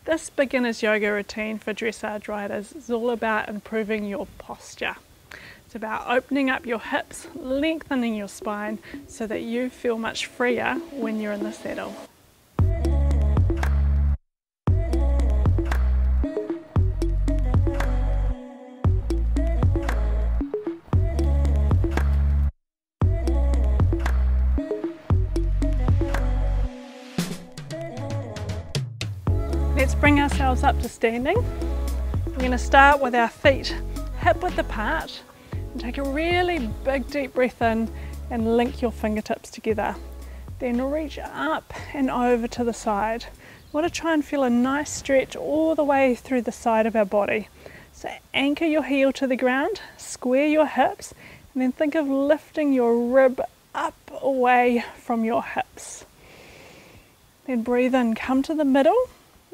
This beginner's yoga routine for dressage riders is all about improving your posture. It's about opening up your hips, lengthening your spine so that you feel much freer when you're in the saddle. Let's bring ourselves up to standing. We're going to start with our feet hip width apart and take a really big deep breath in and link your fingertips together. Then reach up and over to the side. We want to try and feel a nice stretch all the way through the side of our body. So anchor your heel to the ground, square your hips, and then think of lifting your rib up away from your hips. Then breathe in, come to the middle,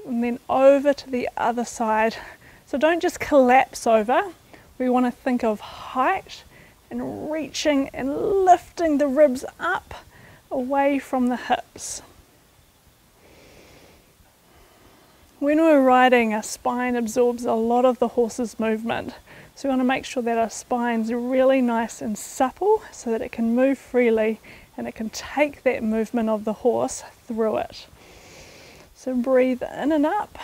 and then over to the other side. So don't just collapse over. We want to think of height and reaching and lifting the ribs up away from the hips. When we're riding, our spine absorbs a lot of the horse's movement. So we want to make sure that our spine's really nice and supple so that it can move freely and it can take that movement of the horse through it. So breathe in and up,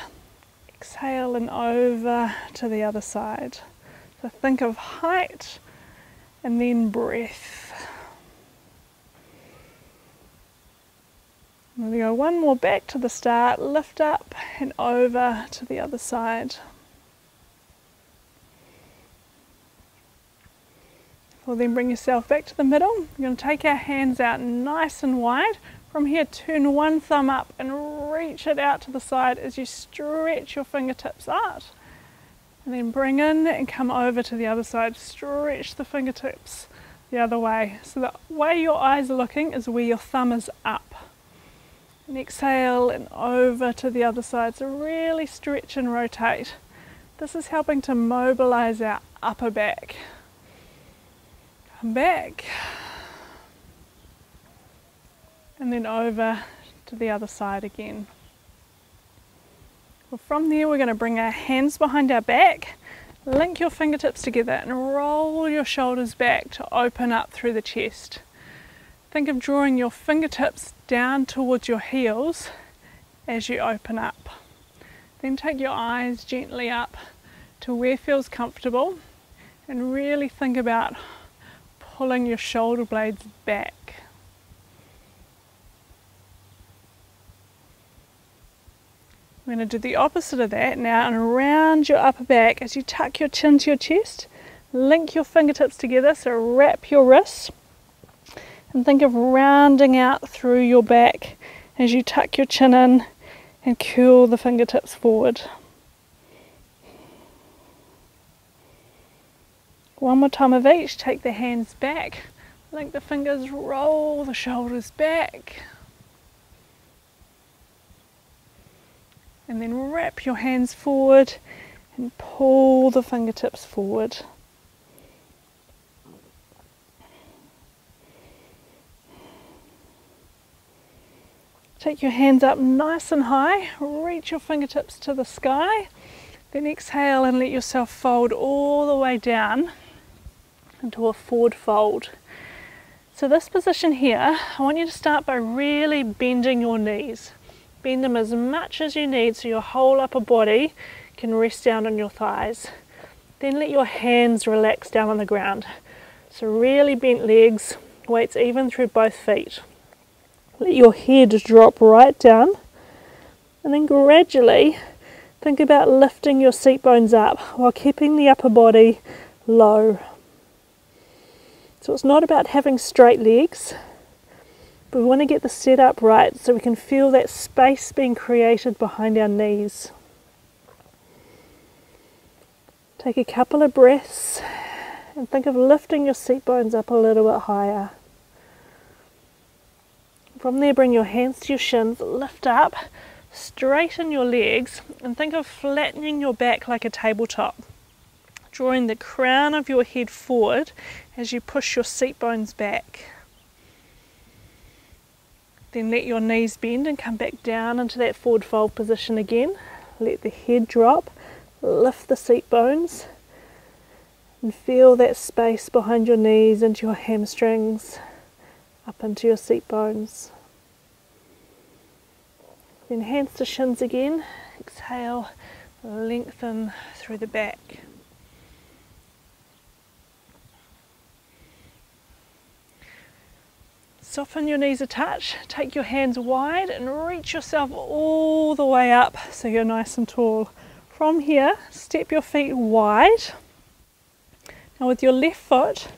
exhale and over to the other side. So think of height and then breath. There we go, one more back to the start, lift up and over to the other side. Well, then bring yourself back to the middle. You're going to take our hands out nice and wide. From here, turn one thumb up and reach it out to the side as you stretch your fingertips out. And then bring in and come over to the other side. Stretch the fingertips the other way. So the way your eyes are looking is where your thumb is up. And exhale and over to the other side. So really stretch and rotate. This is helping to mobilize our upper back. Come back. And then over to the other side again. Well, from there we're going to bring our hands behind our back, link your fingertips together and roll your shoulders back to open up through the chest. Think of drawing your fingertips down towards your heels as you open up. Then take your eyes gently up to where feels comfortable and really think about pulling your shoulder blades back. We're going to do the opposite of that now and around your upper back as you tuck your chin to your chest, link your fingertips together, so wrap your wrists and think of rounding out through your back as you tuck your chin in and curl the fingertips forward. One more time of each, take the hands back, link the fingers, roll the shoulders back. And then wrap your hands forward and pull the fingertips forward. Take your hands up nice and high, reach your fingertips to the sky, then exhale and let yourself fold all the way down into a forward fold. So this position here, I want you to start by really bending your knees. Bend them as much as you need so your whole upper body can rest down on your thighs. Then let your hands relax down on the ground. So really bent legs, weights even through both feet. Let your head drop right down and then gradually think about lifting your seat bones up while keeping the upper body low. So it's not about having straight legs, but we want to get the setup right so we can feel that space being created behind our knees. Take a couple of breaths and think of lifting your seat bones up a little bit higher. From there, bring your hands to your shins, lift up, straighten your legs and think of flattening your back like a tabletop. Drawing the crown of your head forward as you push your seat bones back. Then let your knees bend and come back down into that forward fold position again. let the head drop, lift the seat bones, and feel that space behind your knees into your hamstrings, up into your seat bones. Then hands to shins again. Exhale, lengthen through the back. Soften your knees a touch, take your hands wide and reach yourself all the way up so you're nice and tall. From here, step your feet wide. Now with your left foot,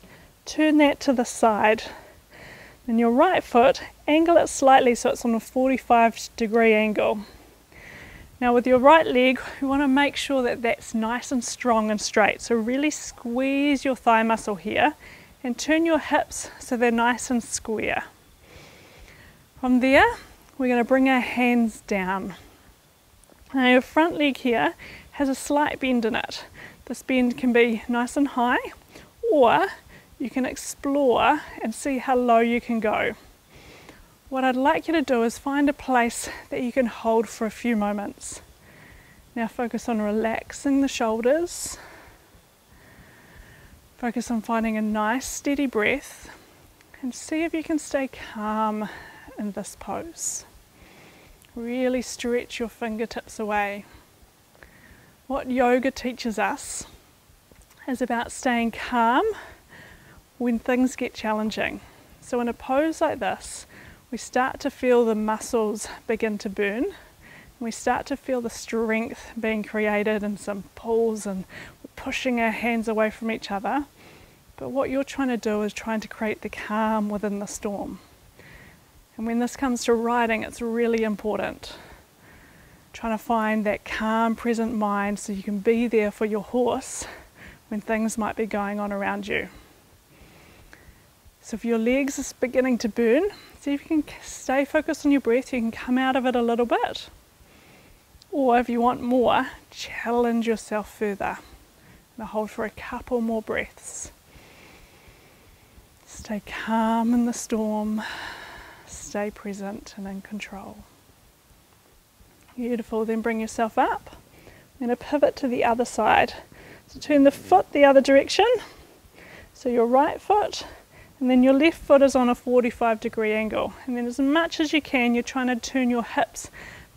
turn that to the side. Then your right foot, angle it slightly so it's on a 45-degree angle. Now with your right leg, we want to make sure that that's nice and strong and straight. So really squeeze your thigh muscle here and turn your hips so they're nice and square. From there, we're going to bring our hands down. Now your front leg here has a slight bend in it. This bend can be nice and high, or you can explore and see how low you can go. What I'd like you to do is find a place that you can hold for a few moments. Now focus on relaxing the shoulders. Focus on finding a nice steady breath and see if you can stay calm in this pose. Really stretch your fingertips away. What yoga teaches us is about staying calm when things get challenging. So in a pose like this, we start to feel the muscles begin to burn. We start to feel the strength being created and some pulls, and pushing our hands away from each other. But what you're trying to do is trying to create the calm within the storm. And when this comes to riding, it's really important. Trying to find that calm, present mind so you can be there for your horse when things might be going on around you. So if your legs are beginning to burn, see if you can stay focused on your breath. You can come out of it a little bit. Or if you want more, challenge yourself further. Now hold for a couple more breaths. Stay calm in the storm. Stay present and in control. Beautiful. Then bring yourself up. I'm going to pivot to the other side. So turn the foot the other direction. So your right foot, and then your left foot is on a 45-degree angle. And then as much as you can, you're trying to turn your hips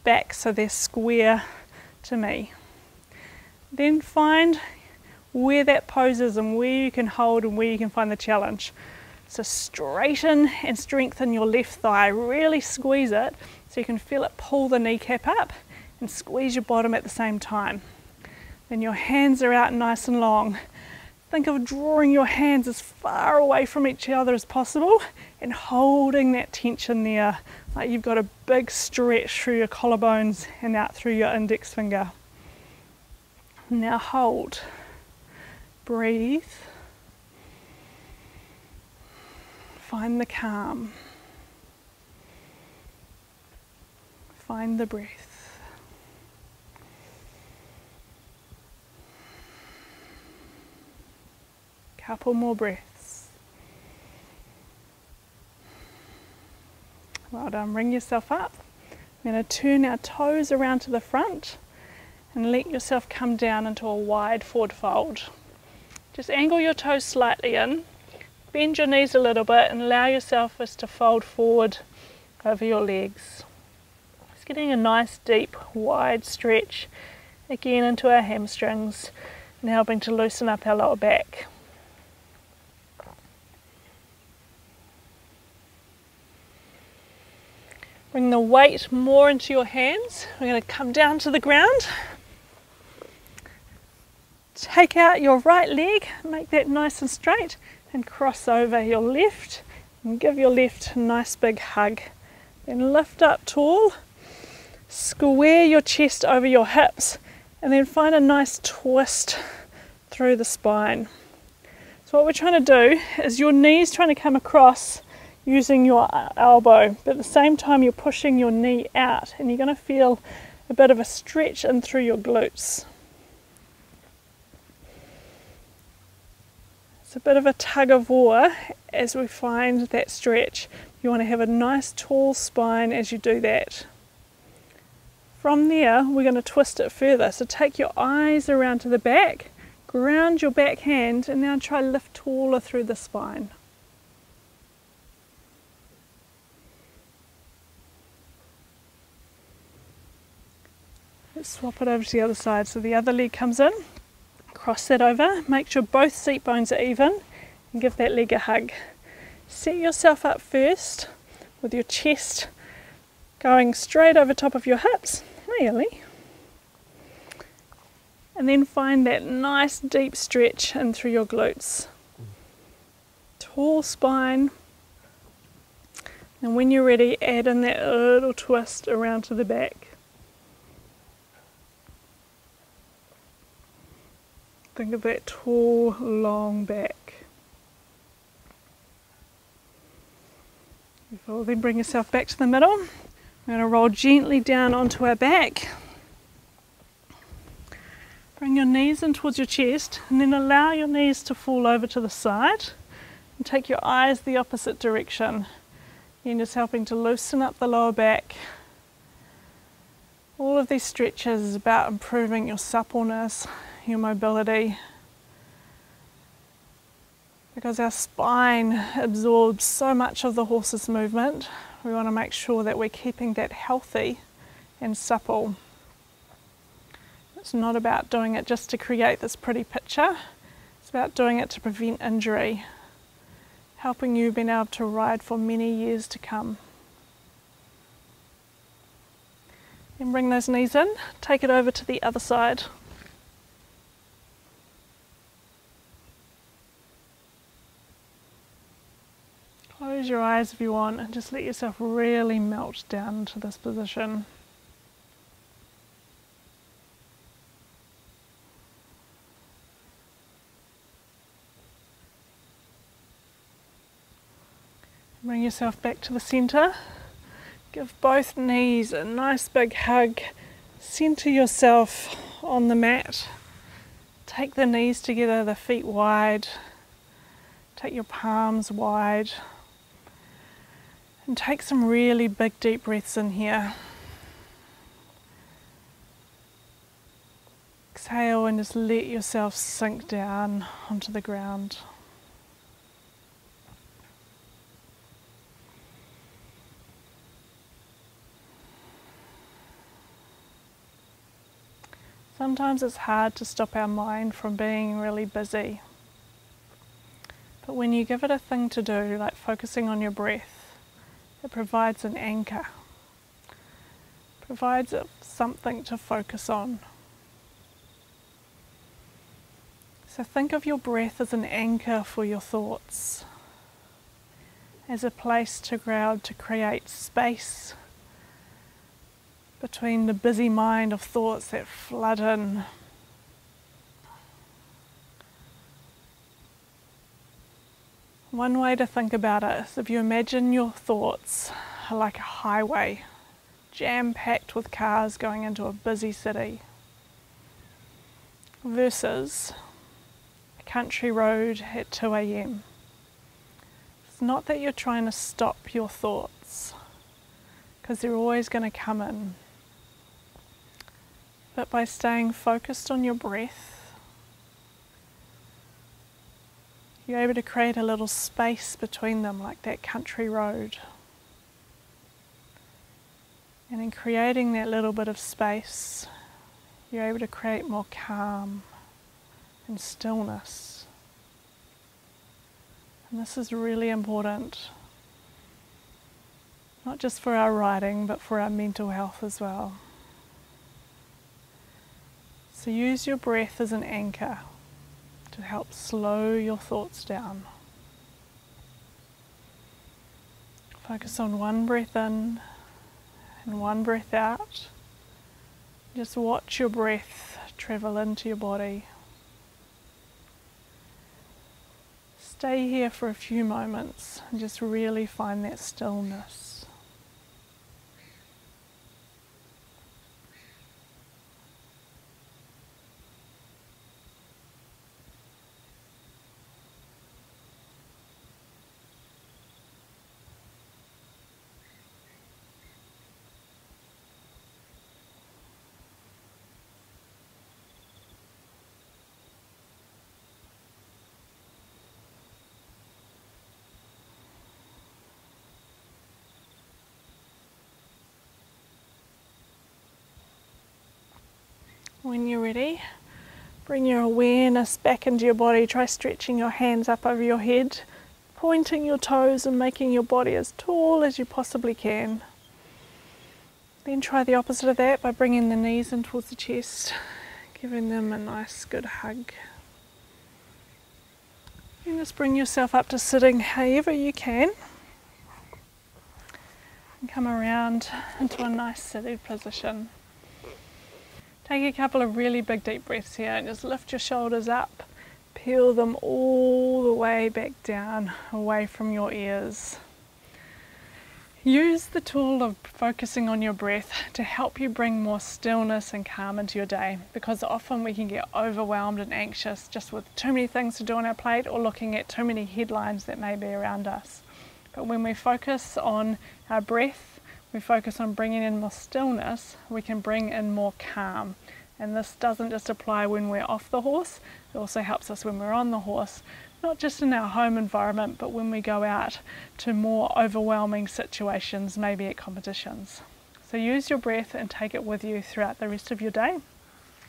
back so they're square to me. Then find where that pose is and where you can hold and where you can find the challenge. So straighten and strengthen your left thigh, really squeeze it so you can feel it pull the kneecap up, and squeeze your bottom at the same time. Then your hands are out nice and long. Think of drawing your hands as far away from each other as possible and holding that tension there, like you've got a big stretch through your collarbones and out through your index finger. Now hold, breathe, find the calm, find the breath. Couple more breaths. Well done, bring yourself up. We're going to turn our toes around to the front and let yourself come down into a wide forward fold. Just angle your toes slightly in, bend your knees a little bit and allow yourself just to fold forward over your legs. Just getting a nice deep wide stretch again into our hamstrings and helping to loosen up our lower back. Bring the weight more into your hands. We're going to come down to the ground. Take out your right leg, make that nice and straight, and cross over your left and give your left a nice big hug. Then lift up tall, square your chest over your hips, and then find a nice twist through the spine. So what we're trying to do is your knees trying to come across using your elbow, but at the same time you're pushing your knee out, and you're going to feel a bit of a stretch in through your glutes. It's a bit of a tug of war as we find that stretch. You want to have a nice tall spine as you do that. From there, we're going to twist it further. So take your eyes around to the back, ground your back hand, and now try lift taller through the spine. Let's swap it over to the other side. So the other leg comes in, cross that over, make sure both seat bones are even, and give that leg a hug. Set yourself up first with your chest going straight over top of your hips, really. And then find that nice deep stretch in through your glutes. Tall spine. And when you're ready, add in that little twist around to the back. Think of that tall, long back. Beautiful. Then bring yourself back to the middle. We're going to roll gently down onto our back. Bring your knees in towards your chest, and then allow your knees to fall over to the side. And take your eyes the opposite direction. Again, just helping to loosen up the lower back. All of these stretches is about improving your suppleness, your mobility, because our spine absorbs so much of the horse's movement. We want to make sure that we're keeping that healthy and supple. It's not about doing it just to create this pretty picture. It's about doing it to prevent injury, helping you being able to ride for many years to come. Then bring those knees in, take it over to the other side. Close your eyes if you want and just let yourself really melt down into this position. Bring yourself back to the centre. Give both knees a nice big hug. Centre yourself on the mat. Take the knees together, the feet wide. Take your palms wide. And take some really big deep breaths in here. Exhale and just let yourself sink down onto the ground. Sometimes it's hard to stop our mind from being really busy. But when you give it a thing to do, like focusing on your breath, it provides an anchor, provides it something to focus on. So think of your breath as an anchor for your thoughts, as a place to ground, to create space between the busy mind of thoughts that flood in. One way to think about it is if you imagine your thoughts are like a highway, jam-packed with cars going into a busy city, versus a country road at 2 a.m. It's not that you're trying to stop your thoughts, because they're always going to come in. But by staying focused on your breath, you're able to create a little space between them, like that country road. And in creating that little bit of space, you're able to create more calm and stillness. And this is really important, not just for our riding, but for our mental health as well. So use your breath as an anchor to help slow your thoughts down. Focus on one breath in and one breath out. Just watch your breath travel into your body. Stay here for a few moments and just really find that stillness. When you're ready, bring your awareness back into your body. Try stretching your hands up over your head, pointing your toes and making your body as tall as you possibly can. Then try the opposite of that by bringing the knees in towards the chest, giving them a nice good hug. And just bring yourself up to sitting however you can. And come around into a nice seated position. Take a couple of really big deep breaths here and just lift your shoulders up. Peel them all the way back down, away from your ears. Use the tool of focusing on your breath to help you bring more stillness and calm into your day, because often we can get overwhelmed and anxious just with too many things to do on our plate or looking at too many headlines that may be around us. But when we focus on our breath, we focus on bringing in more stillness, we can bring in more calm. And this doesn't just apply when we're off the horse, it also helps us when we're on the horse, not just in our home environment, but when we go out to more overwhelming situations, maybe at competitions. So use your breath and take it with you throughout the rest of your day.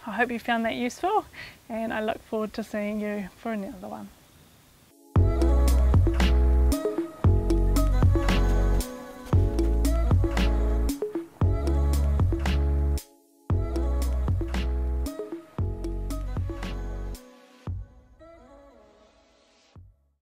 I hope you found that useful, and I look forward to seeing you for another one.